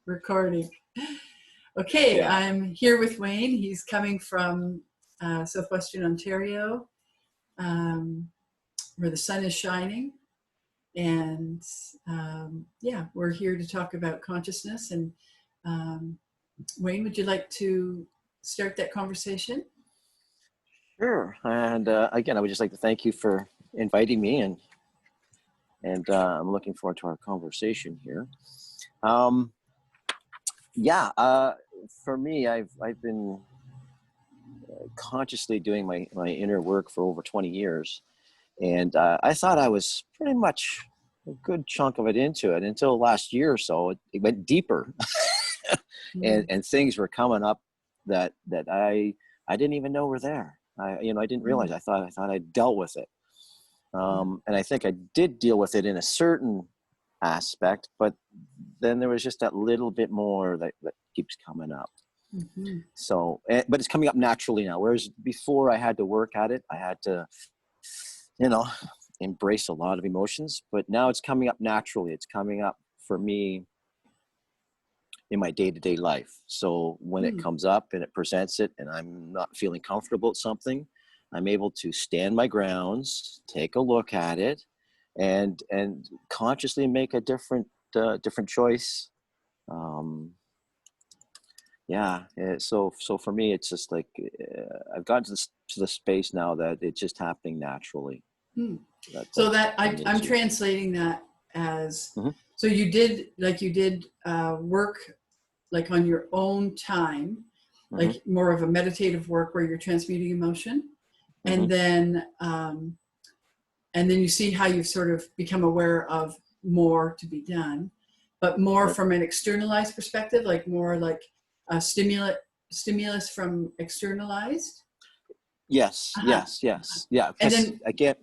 Recording. Okay, Yeah. I'm here with Wayne. He's coming from southwestern Ontario, where the sun is shining. And yeah, we're here to talk about consciousness. And Wayne, would you like to start that conversation? Sure. And again, I would just like to thank you for inviting me, and I'm looking forward to our conversation here. For me, I've been consciously doing my inner work for over 20 years, and I thought I was pretty much a good chunk of it into it until last year or so. It went deeper, and things were coming up that I didn't even know were there. I didn't realize. I thought I dealt with it, and I think I did deal with it in a certain aspect, but then there was just that little bit more that keeps coming up. So, but it's coming up naturally now. Whereas before, I had to work at it. I had to, embrace a lot of emotions. But now it's coming up naturally. It's coming up for me in my day-to-day life. So when it comes up and it presents it, and I'm not feeling comfortable at something, I'm able to stand my grounds, take a look at it, and consciously make a different choice. So for me, it's just like I've gotten to the space now that it's just happening naturally. So I'm translating that as so you did work like on your own time, like more of a meditative work where you're transmuting emotion, and then you see how you've sort of become aware of more to be done, but more from an externalized perspective, like more like a stimulus from externalized. Yes. Yeah. And then I get.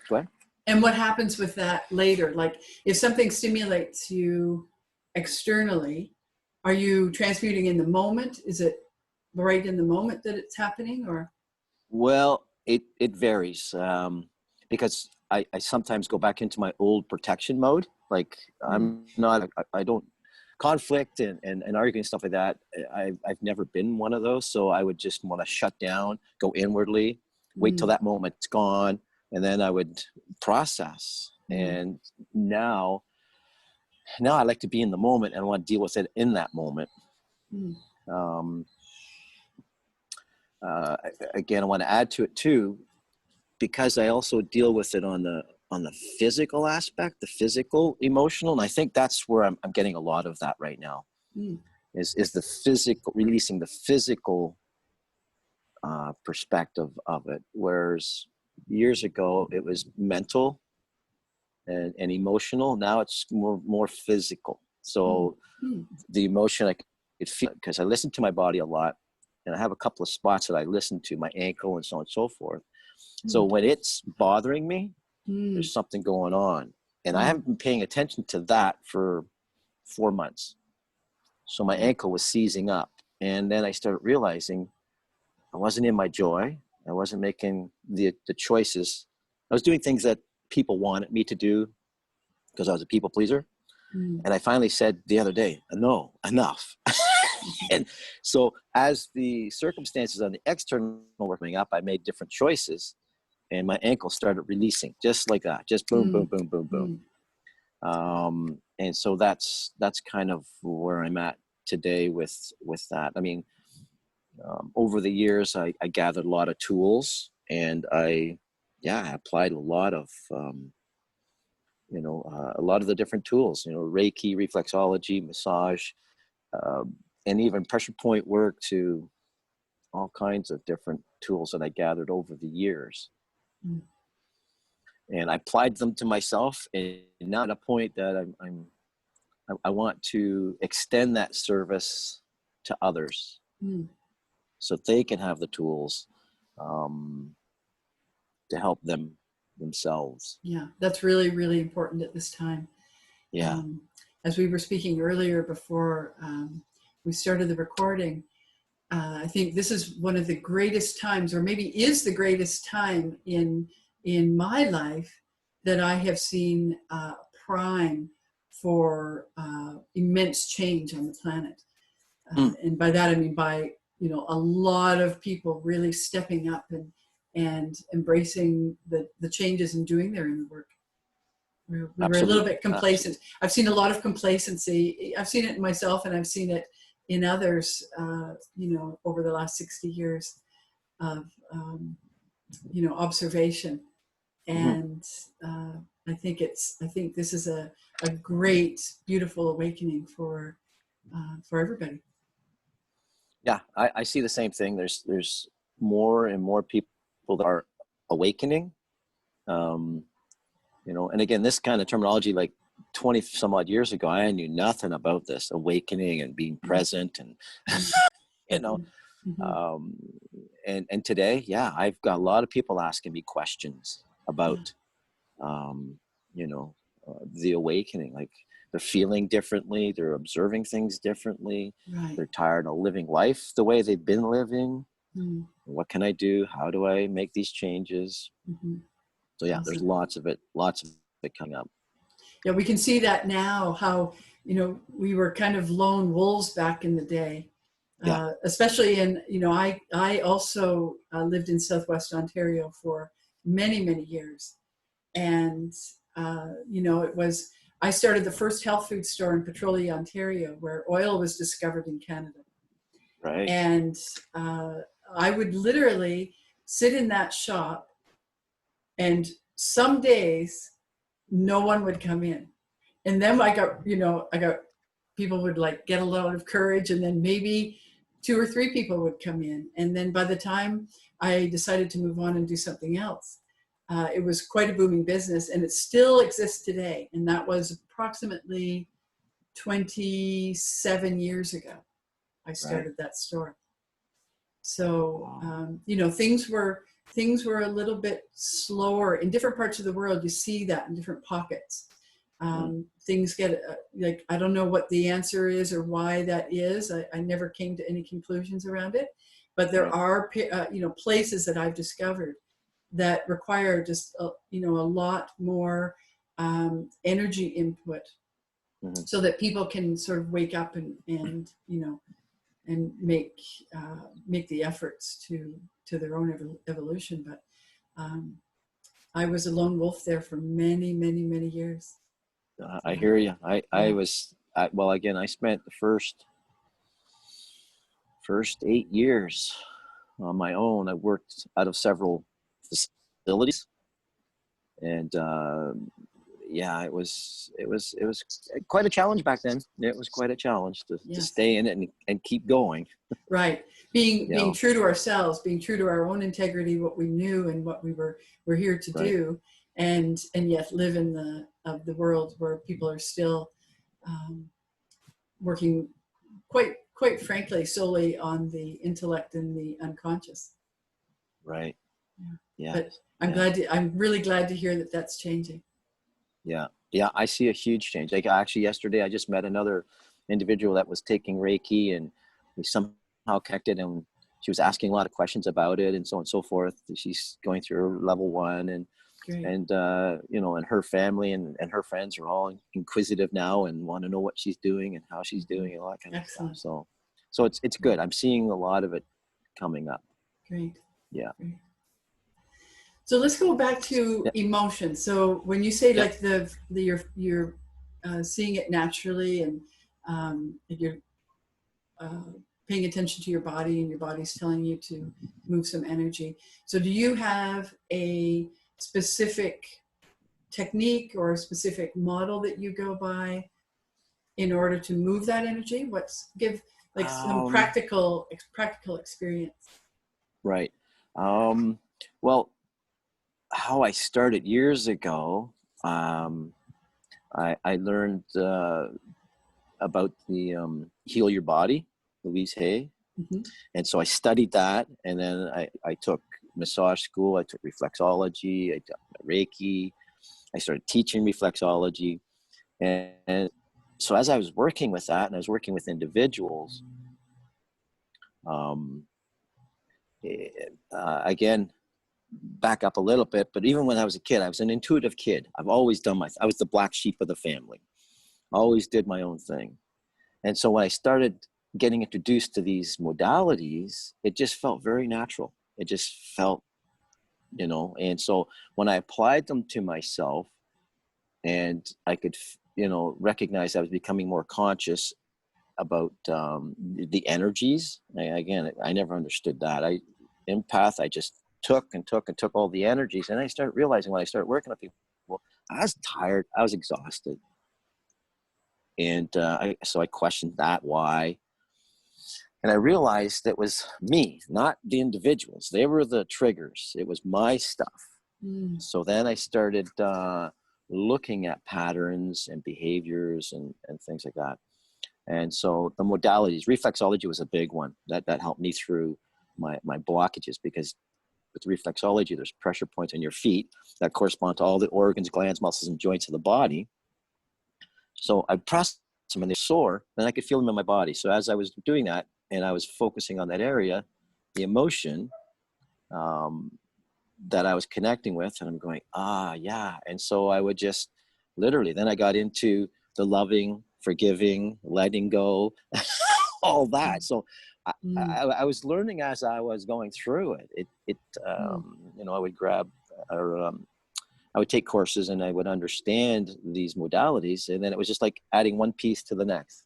Go ahead. And what happens with that later? Like if something stimulates you externally, are you transmuting in the moment? Is it right in the moment that it's happening, or? Well, it varies because I sometimes go back into my old protection mode. Like I don't conflict and arguing, stuff like that. I've never been one of those. So I would just want to shut down, go inwardly, wait till that moment's gone, and then I would process. And now I like to be in the moment and I want to deal with it in that moment. Again, I want to add to it too, because I also deal with it on the physical aspect, the physical, emotional. And I think that's where I'm getting a lot of that right now is the physical, releasing the physical perspective of it. Whereas years ago it was mental and emotional. Now it's more physical. So the emotion I could feel, because I listen to my body a lot, and I have a couple of spots that I listen to, my ankle and so on and so forth. So when it's bothering me, there's something going on. And I haven't been paying attention to that for 4 months. So my ankle was seizing up. And then I started realizing I wasn't in my joy. I wasn't making the choices. I was doing things that people wanted me to do because I was a people pleaser. And I finally said the other day, no, enough. And so as the circumstances on the external were coming up, I made different choices. And my ankle started releasing just like that, just boom, boom, boom, boom, boom. And so that's kind of where I'm at today with that. I mean, over the years, I gathered a lot of tools, and I applied a lot of, a lot of the different tools, Reiki, reflexology, massage, and even pressure point work, to all kinds of different tools that I gathered over the years. And I applied them to myself, and now at a point that I want to extend that service to others, so they can have the tools to help themselves. Yeah, that's really, really important at this time. Yeah. As we were speaking earlier before we started the recording, I think this is one of the greatest times, or maybe is the greatest time in my life, that I have seen prime for immense change on the planet. Mm. And by that I mean by, you know, a lot of people really stepping up and embracing the changes and doing their inner work. We were a little Absolutely. bit complacent. Absolutely. I've seen a lot of complacency. I've seen it in myself, and I've seen it in others, you know, over the last 60 years of, you know, observation. And I think this is a great, beautiful awakening for everybody. Yeah, I see the same thing. There's more and more people that are awakening. You know, and again, this kind of terminology, like 20 some odd years ago, I knew nothing about this awakening and being present, and you know, um, and today, yeah, I've got a lot of people asking me questions about, you know, the awakening. Like they're feeling differently, they're observing things differently, Right. they're tired of living life the way they've been living. What can I do? How do I make these changes? So yeah, there's Awesome. lots of it coming up. Yeah, we can see that now, how, you know, we were kind of lone wolves back in the day. Yeah. Especially in, you know, I also lived in Southwest Ontario for many, many years. And, you know, I started the first health food store in Petrolia, Ontario, where oil was discovered in Canada. Right. And I would literally sit in that shop, and some days no one would come in. And then I got people would like get a lot of courage, and then maybe 2 or 3 people would come in. And then by the time I decided to move on and do something else, it was quite a booming business, and it still exists today. And that was approximately 27 years ago. I started that store. So, you know, things were a little bit slower in different parts of the world. You see that in different pockets. Things get like, I don't know what the answer is or why that is. I never came to any conclusions around it, but there are you know, places that I've discovered that require just you know, a lot more energy input, so that people can sort of wake up and you know, and make the efforts to their own evolution. But I was a lone wolf there for many, many, many years. I hear you. Well, again, I spent the first 8 years on my own. I worked out of several facilities, and yeah, it was quite a challenge back then. It was quite a challenge to stay in it and keep going. Right. Being true to ourselves, being true to our own integrity, what we knew and what we're here to do, and yet live in the world where people are still working quite frankly solely on the intellect and the unconscious. Right. Yeah. But I'm really glad to hear that that's changing. Yeah. I see a huge change. Like actually yesterday, I just met another individual that was taking Reiki, and we somehow connected, and she was asking a lot of questions about it and so on and so forth. She's going through level 1, and you know, and her family and her friends are all inquisitive now and want to know what she's doing and how she's doing and all that kind of stuff. So it's good. I'm seeing a lot of it coming up. Great. Yeah. Great. So let's go back to emotion. So when you say like you're seeing it naturally, and you're paying attention to your body, and your body's telling you to move some energy. So do you have a specific technique or a specific model that you go by in order to move that energy? Give like some practical experience. Right. Well, how I started years ago, I learned about the Heal Your Body, Louise Hay. And so I studied that, and then I took massage school, I took reflexology, I took Reiki, I started teaching reflexology. And so as I was working with that, and I was working with individuals, again, back up a little bit, but even when I was a kid, I was an intuitive kid. I've always done I was the black sheep of the family. always did my own thing. And so when I started getting introduced to these modalities, it just felt very natural. It just felt, and so when I applied them to myself, and I could, recognize I was becoming more conscious about the energies. I never understood that. I just took all the energies, and I started realizing when I started working with people, I was tired, I was exhausted, and so I questioned that why, and I realized it was me, not the individuals. They were the triggers. It was my stuff. So then I started looking at patterns and behaviors and things like that. And so the modalities, reflexology was a big one that helped me through my blockages, because with reflexology, there's pressure points on your feet that correspond to all the organs, glands, muscles, and joints of the body. So I pressed them and they're sore, then I could feel them in my body. So as I was doing that and I was focusing on that area, the emotion that I was connecting with, and I'm going, yeah. And so I would just literally, then I got into the loving, forgiving, letting go, all that. So I was learning as I was going through it. I would grab, or I would take courses and I would understand these modalities. And then it was just like adding one piece to the next.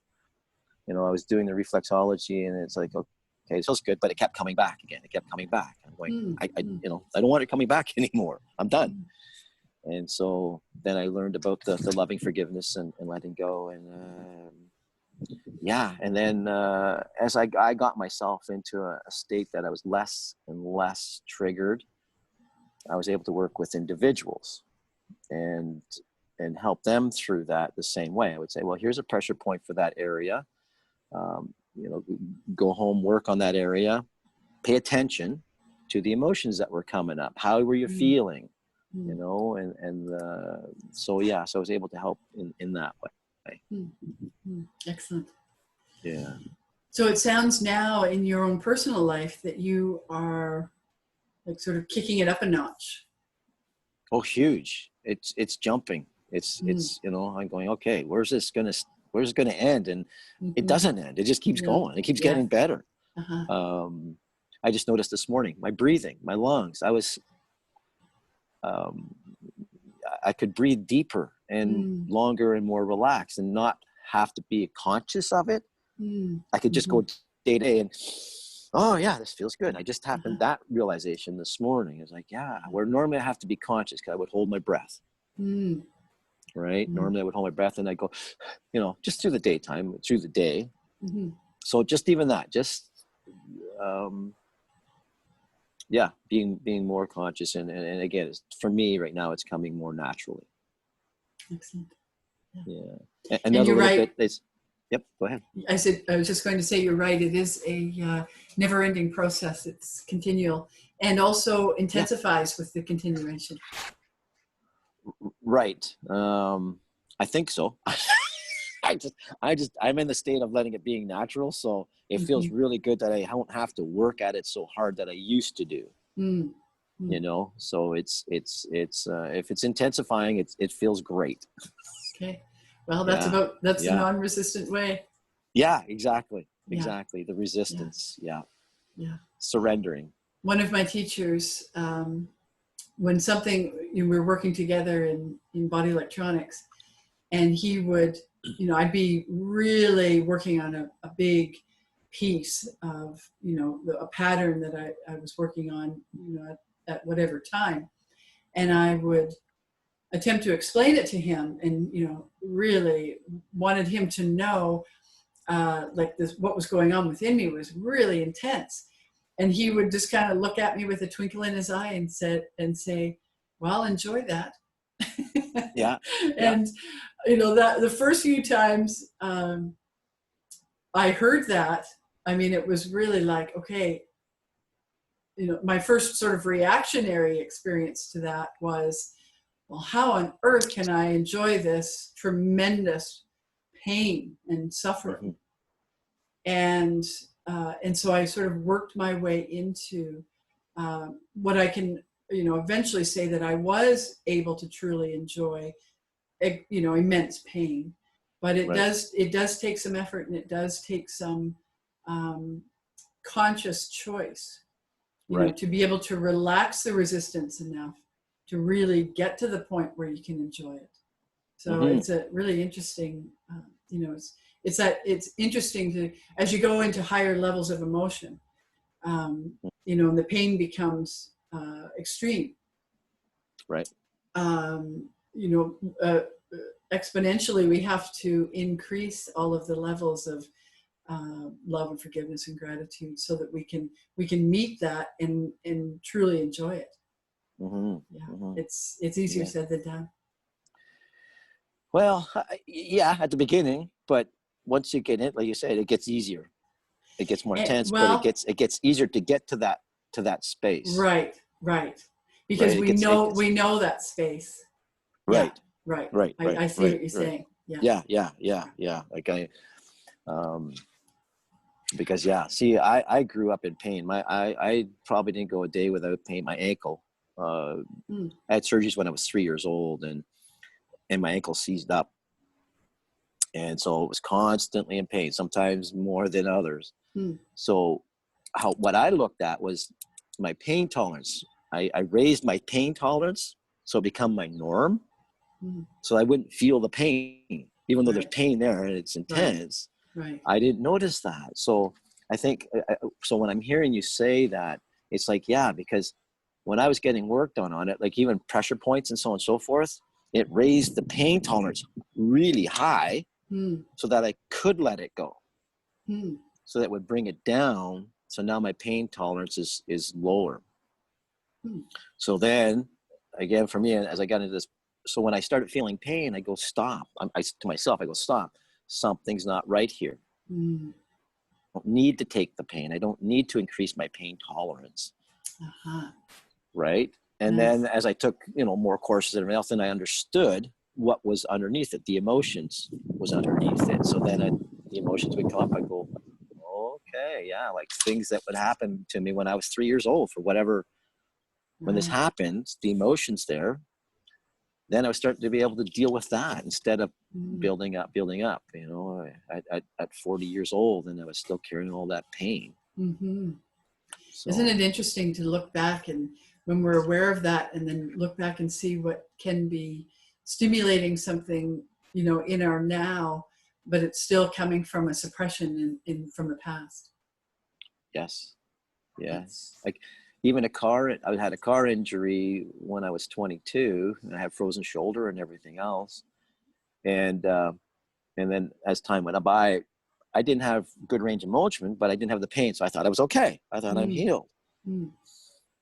I was doing the reflexology, and it's like, okay, it feels good, but it kept coming back again. It kept coming back. I'm going, I don't want it coming back anymore. I'm done. And so then I learned about the loving forgiveness and letting go. And and then as I got myself into a state that I was less and less triggered, I was able to work with individuals and help them through that the same way. I would say, well, here's a pressure point for that area. Go home, work on that area, pay attention to the emotions that were coming up. How were you feeling? So I was able to help in that way. Excellent. Yeah. So it sounds now in your own personal life that you are like sort of kicking it up a notch. Oh, huge. It's jumping. It's I'm going, okay, where's it gonna end? And it doesn't end. It just keeps going. It keeps getting better. I just noticed this morning, my breathing, my lungs, I could breathe deeper and longer and more relaxed and not have to be conscious of it. I could just go day to day and, oh yeah, this feels good. I just happened that realization this morning. It's like, where normally I have to be conscious because I would hold my breath. Right? Normally I would hold my breath and I go, just through the daytime, through the day. So just even that, just, being more conscious. And again, for me right now, it's coming more naturally. Excellent. Yeah. Another you're little right. bit is, yep, go ahead. I was just going to say, you're right. It is a never-ending process. It's continual and also intensifies with the continuation. Right. I think so. I'm in the state of letting it being natural. So it feels really good that I don't have to work at it so hard that I used to do. So it's if it's intensifying, it feels great. Okay. Well, that's the non-resistant way. Yeah, exactly. Exactly. The resistance. Yeah. Surrendering. One of my teachers, when we were working together in body electronics, and he would, I'd be really working on a big piece of, a pattern that I was working on, at whatever time. And I would attempt to explain it to him and, really wanted him to know, what was going on within me was really intense. And he would just kind of look at me with a twinkle in his eye and say, well, enjoy that. Yeah. And, that the first few times I heard that, it was really like, okay, my first sort of reactionary experience to that was, well, how on earth can I enjoy this tremendous pain and suffering? And so I sort of worked my way into what I can, eventually say that I was able to truly enjoy, immense pain. but it Right. does take some effort, and it does take some conscious choice, Right. to be able to relax the resistance enough to really get to the point where you can enjoy it. So it's a really interesting, it's interesting to, as you go into higher levels of emotion, and the pain becomes extreme. Right. Um, you know, uh, Exponentially, we have to increase all of the levels of love and forgiveness and gratitude, so that we can meet that and truly enjoy it. It's easier said than done. Well, yeah, at the beginning, but once you get it, like you said, it gets easier. It gets more intense, but it gets easier to get to that space. Right. Because right? we know that space. Right. Yeah, right. Right. I see what you're saying. Yeah. Like because see, I grew up in pain. I probably didn't go a day without pain. My ankle. I had surgeries when I was 3 years old, and my ankle seized up, and so it was constantly in pain. Sometimes more than others. So, what I looked at was my pain tolerance. I raised my pain tolerance, so it become my norm, so I wouldn't feel the pain, even though there's pain there and it's intense. Right. I didn't notice that. So I think, so when I'm hearing you say that, it's like, because when I was getting work done on it, like even pressure points and so on and so forth, it raised the pain tolerance really high so that I could let it go. So that would bring it down. So now my pain tolerance is lower. So then, again, for me, as I got into this, so when I started feeling pain, I go, stop. To myself, I go, stop. Something's not right here. I don't need to take the pain. I don't need to increase my pain tolerance. Right? And then as I took, more courses and everything else, then I understood what was underneath it. The emotions was underneath it. So then the emotions would come up. I go, okay, like things that would happen to me when I was 3 years old for whatever. When this happens, the emotions there, then I was starting to be able to deal with that instead of building up, at 40 years old, and I was still carrying all that pain. So, isn't it interesting to look back, and when we're aware of that, and then look back and see what can be stimulating something, in our now, but it's still coming from a suppression from the past. Yes. Like even I had a car injury when I was 22, and I had frozen shoulder and everything else. And then as time went by, I didn't have good range of motion, but I didn't have the pain. So I thought I was okay. I thought I'm healed. And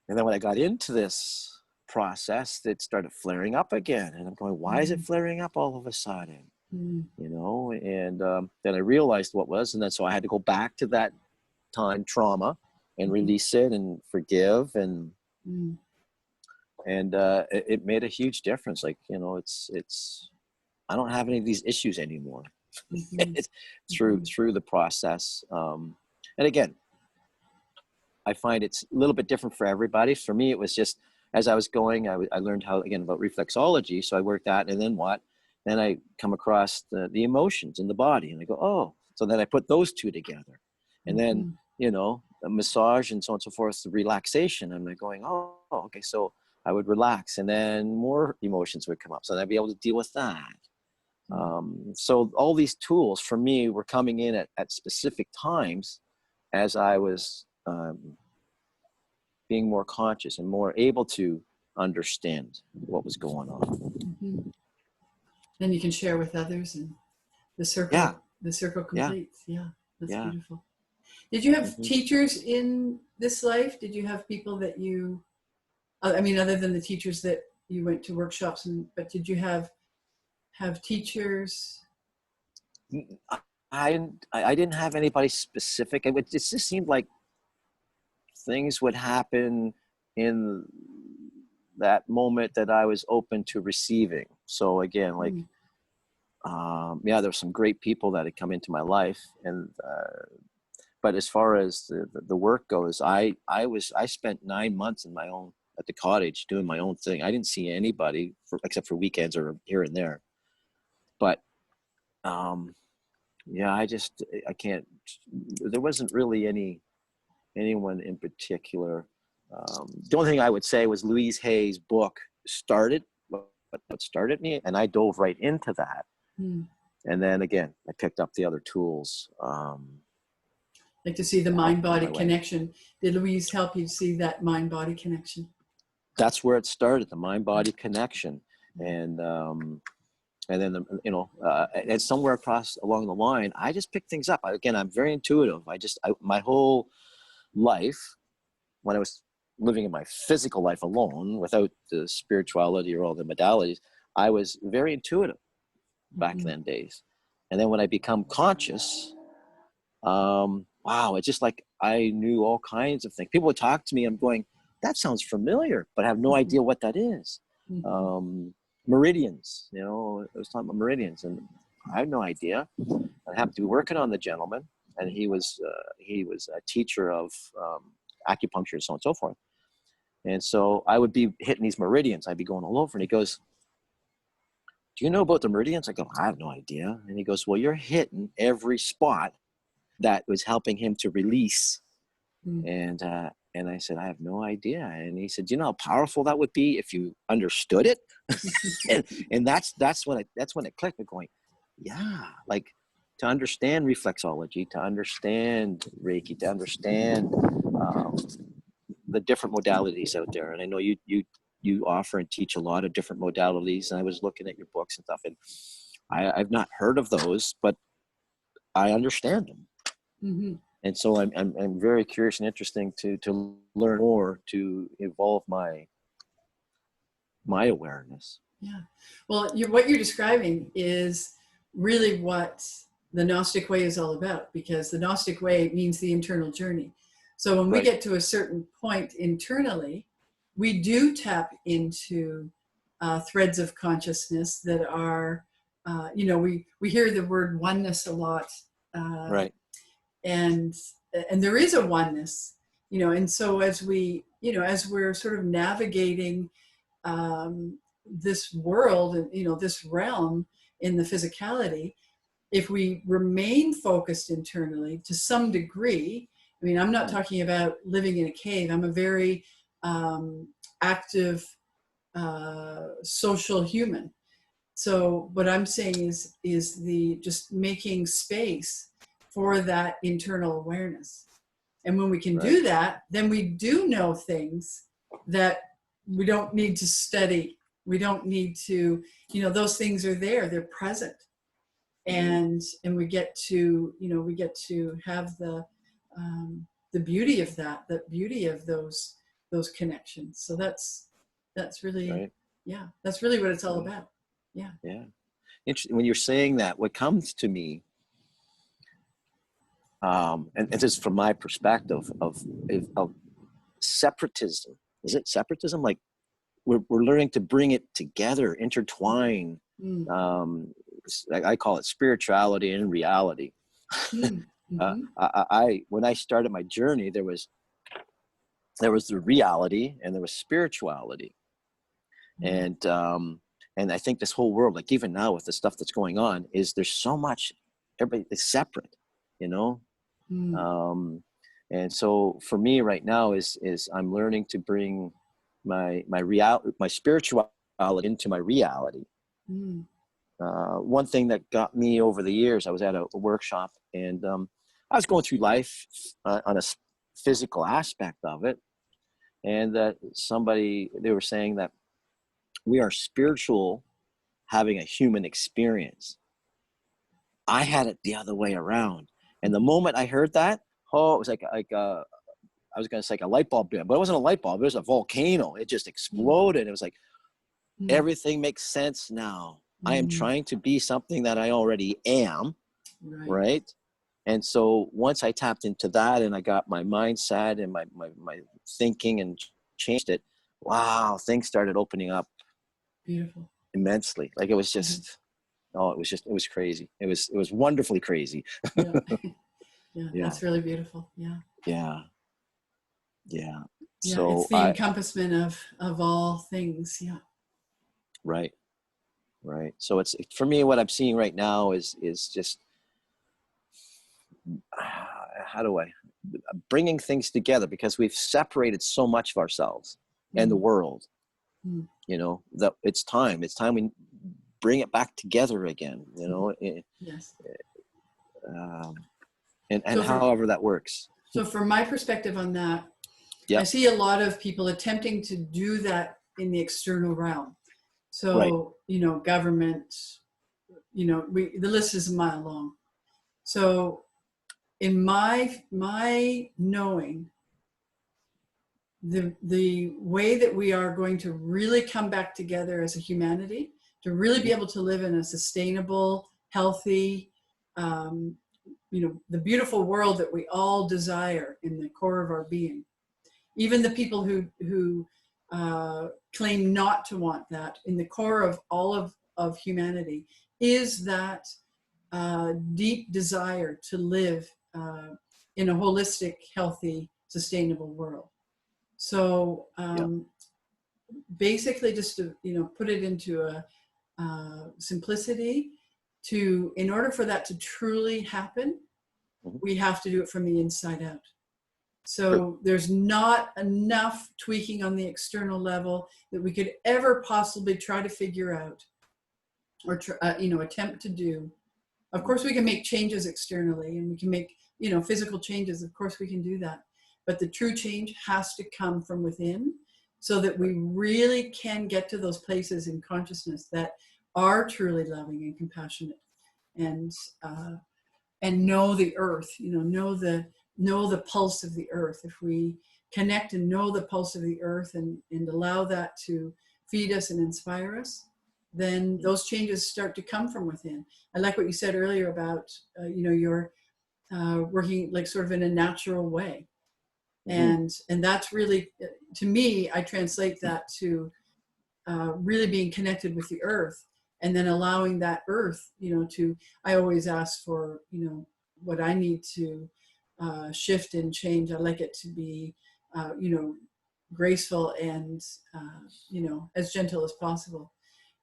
then when I got into this process, it started flaring up again. And I'm going, why is it flaring up all of a sudden? And then I realized what was, and then so I had to go back to that time trauma and release it and forgive, and it made a huge difference. Like, it's I don't have any of these issues anymore. It's through the process. And again, I find it's a little bit different for everybody. For me, it was just, as I was going, I learned about reflexology. So I worked that, and then what? Then I come across the emotions in the body, and I go, oh. So then I put those two together, and then a massage and so on and so forth, the relaxation. And I'm going, oh, okay. So I would relax, and then more emotions would come up, so then I'd be able to deal with that. So all these tools for me were coming in at specific times as I was being more conscious and more able to understand what was going on. Then you can share with others, and the circle completes. That's beautiful. Did you have teachers in this life? Did you have people that you, other than the teachers that you went to workshops, but did you have teachers? I didn't have anybody specific. It just seemed like things would happen in that moment that I was open to receiving. So again, like, there were some great people that had come into my life, and but as far as the work goes, I spent 9 months at the cottage doing my own thing. I didn't see anybody except for weekends or here and there. But yeah, I can't, there wasn't really anyone in particular. The only thing I would say was Louise Hay's book started what started me, and I dove right into that. Mm. And then again, I picked up the other tools. Like to see the to help me on mind-body my way. connection. Did Louise help you see that mind-body connection? That's where it started, the mind-body connection. And then, and somewhere across along the line, I just picked things up. Again, I'm very intuitive. My whole life, when I was living in my physical life alone, without the spirituality or all the modalities, I was very intuitive back Mm-hmm. then days. And then when I become conscious, wow, it's just like I knew all kinds of things. People would talk to me, I'm going, that sounds familiar, but I have no idea what that is. Mm-hmm. Meridians, I was talking about meridians, and I had no idea. I happened to be working on the gentleman, and he was a teacher of acupuncture and so on and so forth. And so I would be hitting these meridians. I'd be going all over, and he goes, do you know about the meridians? I go, I have no idea. And he goes, well, you're hitting every spot that was helping him to release. Mm-hmm. And I said, I have no idea. And he said, do you know how powerful that would be if you understood it? and that's when it clicked. Me going, yeah, like to understand reflexology, to understand Reiki, to understand the different modalities out there. And I know you offer and teach a lot of different modalities. And I was looking at your books and stuff, and I've not heard of those, but I understand them. Mm-hmm. And so I'm very curious and interesting to learn more, to evolve my awareness. Yeah. Well, what you're describing is really what the Gnostic way is all about, because the Gnostic way means the internal journey. So when we Right. get to a certain point internally, we do tap into threads of consciousness that are, we hear the word oneness a lot. Right. And there is a oneness, and so as we're sort of navigating this world and this realm in the physicality, if we remain focused internally to some degree. I mean, I'm not talking about living in a cave. I'm a very active social human. So what I'm saying is the just making space for that internal awareness. And when we can Right. do that, then we do know things that we don't need to study. We don't need to, those things are there, they're present. And we get to, have the beauty of that, the beauty of those connections. So that's really, Right. yeah, that's really what it's all Right. about. Yeah. Yeah. Interesting. When you're saying that, what comes to me, and this is from my perspective of separatism. Is it separatism? Like we're learning to bring it together, intertwine. I call it spirituality and reality. Mm-hmm. When I started my journey, there was the reality and there was spirituality. And I think this whole world, like even now with the stuff that's going on, is there's so much, everybody is separate, and so for me right now is I'm learning to bring my spirituality into my reality. One thing that got me over the years, I was at a workshop, and I was going through life on a physical aspect of it, and that they were saying that we are spiritual having a human experience. I had it the other way around. And the moment I heard that, it was like I was going to say like a light bulb, but it wasn't a light bulb. It was a volcano. It just exploded. It was like, everything makes sense now. I am trying to be something that I already am. Right. And so once I tapped into that and I got my mindset and my thinking and changed it, wow, things started opening up. Beautiful. Immensely. Like it was just, it was crazy. It was wonderfully crazy. Yeah. Yeah, that's really beautiful. Yeah. Yeah. Yeah. Yeah, So it's the encompassment of all things. Yeah. Right. Right. So it's, for me, what I'm seeing right now is just, how do I, bringing things together, because we've separated so much of ourselves and the world, you know, that it's time we bring it back together again, you know. Yes. And So however that works. So from my perspective on that, Yep. I see a lot of people attempting to do that in the external realm. So, Right. you know, government, you know, the list is a mile long. So in my knowing, the way that we are going to really come back together as a humanity, to really be able to live in a sustainable, healthy, you know, the beautiful world that we all desire in the core of our being. Even the people who claim not to want that, in the core of all of humanity, is that deep desire to live in a holistic, healthy, sustainable world. So basically, just to, you know, put it into a simplicity, in order for that to truly happen, we have to do it from the inside out. So there's not enough tweaking on the external level that we could ever possibly try to figure out or you know, attempt to do. Of course, we can make changes externally, and we can make, you know, physical changes. Of course, we can do that. But the true change has to come from within, so that we really can get to those places in consciousness that are truly loving and compassionate, and know the earth, you know, know the pulse of the earth. If we connect and know the pulse of the earth, and allow that to feed us and inspire us, then those changes start to come from within. I like what you said earlier about, you know, you're working like sort of in a natural way. And that's really, to me, I translate that to really being connected with the earth, and then allowing that earth, you know, to, I always ask for, you know, what I need to shift and change. I like it to be, you know, graceful and, you know, as gentle as possible.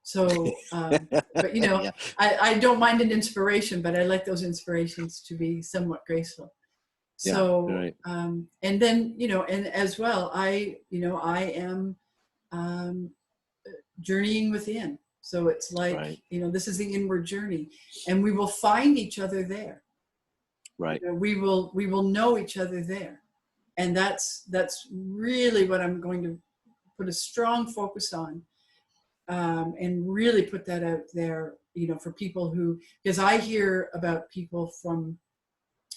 So, but, you know, I don't mind an inspiration, but I like those inspirations to be somewhat graceful. So, and then, you know, and as well, I am journeying within. So it's like, you know, this is the inward journey, and we will find each other there. Right. You know, we will know each other there. And that's really what I'm going to put a strong focus on, and really put that out there, you know, for people who, because I hear about people from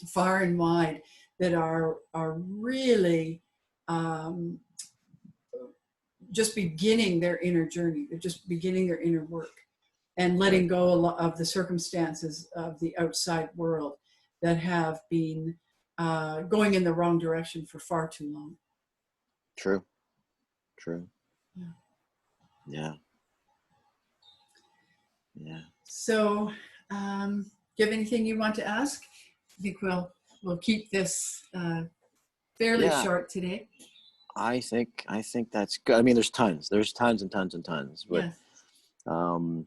far and wide that are really just beginning their inner journey. They're just beginning their inner work, and letting go of the circumstances of the outside world that have been going in the wrong direction for far too long. True. Yeah. So, do you have anything you want to ask? I think we'll keep this fairly short today. I think that's good. I mean, there's tons and tons and tons, but well,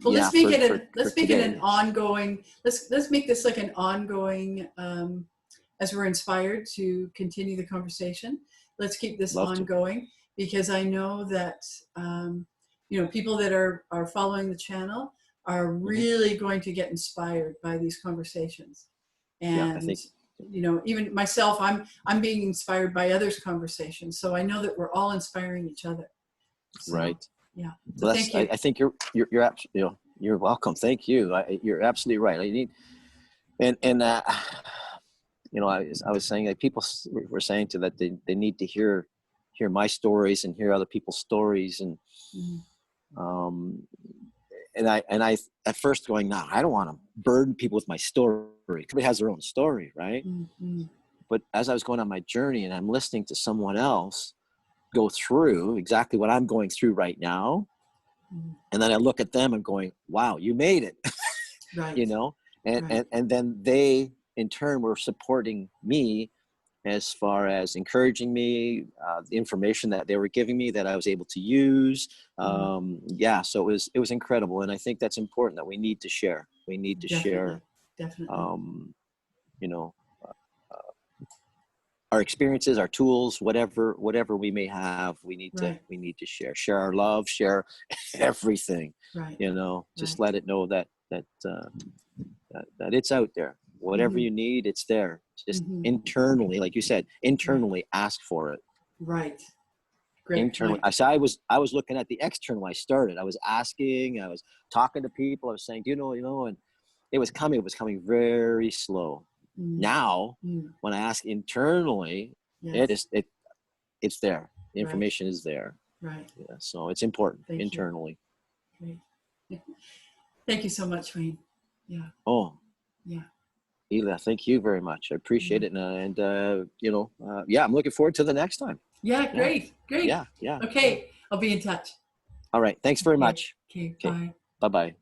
let's make it an ongoing, let's make this like an ongoing, as we're inspired to continue the conversation. Let's keep this ongoing, because I know that you know, people that are following the channel are really going to get inspired by these conversations. And I think, you know, even myself, I'm being inspired by others' conversations. So I know that we're all inspiring each other. So, right. Yeah. So thank you. I think you're absolutely, you know, you're welcome. Thank you. You're absolutely right. I need, and you know, I was saying that people were saying to that they need to hear my stories and hear other people's stories, and and I at first going, no, I don't want to burden people with my story. Everybody has their own story, right? But as I was going on my journey and I'm listening to someone else go through exactly what I'm going through right now, and then I look at them and going, wow, you made it. Right. You know, and then they in turn were supporting me as far as encouraging me, the information that they were giving me that I was able to use. Yeah, so it was incredible. And I think that's important, that we need to share. We need to share, Definitely. you know, our experiences, our tools, whatever we may have, we need to share our love, share everything, Right. you know, just let it know that it's out there. Whatever you need, it's there. Just internally, like you said, internally ask for it. Right. Great Internally. point. I was looking at the external. I was asking, I was talking to people, I was saying, you know, and it was coming very slow. Now, when I ask internally, it's there. The information is there. Right. Yeah, so it's important internally. Great. Thank you so much, Wayne. Yeah. Oh. Yeah. Illia, thank you very much. I appreciate it. And you know, yeah, I'm looking forward to the next time. Yeah, great. Yeah. Okay, I'll be in touch. All right. Thanks very much. Okay, bye. Bye-bye.